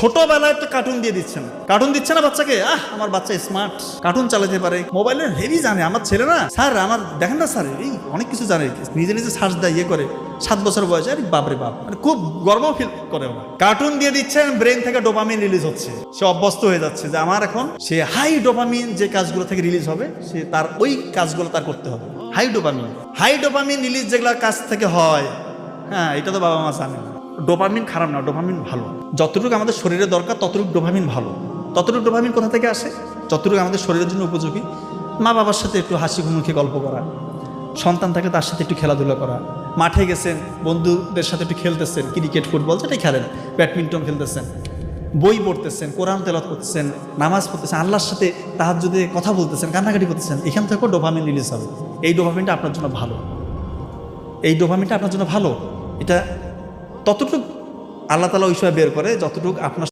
ছোটবেলায় তো কার্টুন দিয়ে দিচ্ছেন, কার্টুন দিচ্ছে না বাচ্চাকে, আমার বাচ্চা স্মার্ট, কার্টুন চালাতে পারে, মোবাইলে হেভি জানে। আমার ছেলে না স্যার, আমার দেখেন না স্যার, এই অনেক কিছু জানে, নিজে নিজে সার্চ দেয়, ইয়ে করে, 7 বছর বয়সে। আরে বাপরে বাপ, মানে খুব গর্ব ফিল করে ওরা। কার্টুন দিয়ে দিচ্ছেন, ব্রেন থেকে ডোপামিন রিলিজ হচ্ছে, সে অভ্যস্ত হয়ে যাচ্ছে যে আমার এখন সে হাই ডোপামিন যে কাজগুলো থেকে রিলিজ হবে, সে তার ওই কাজগুলো তার করতে হবে। হাই ডোপামিন রিলিজ যেগুলো কাজ থেকে হয়, হ্যাঁ, এটা তো বাবা মা জানে না। ডোপামিন খারাপ না, ডোপামিন ভালো। যতটুকু আমাদের শরীরে দরকার ততটুকু ডোপামিন ভালো। ততটুকু ডোপামিন কোথা থেকে আসে? যতটুকু আমাদের শরীরের জন্য উপযোগী। মা বাবার সাথে একটু হাসি মুখে গল্প করা, সন্তান থাকলে তার সাথে একটু খেলাধুলা করা, মাঠে গেছেন বন্ধুদের সাথে একটু খেলতেছেন, ক্রিকেট ফুটবল যেটাই খেলেন, ব্যাডমিন্টন খেলতেছেন, বই পড়তেছেন, কোরআন তেলাওয়াত করতেছেন, নামাজ পড়তেছেন, আল্লাহর সাথে তাহাজ্জুদে কথা বলতেছেন, কান্নাকাটি করতেছেন, এখান থেকেও ডোপামিন রিলিজ হবে। এই ডোপামিনটা আপনার জন্য ভালো, এই ডোপামিনটা আপনার জন্য ভালো। এটা ততটুকু আল্লাহ তাআলা ওই সময় বের করে যতটুকু আপনার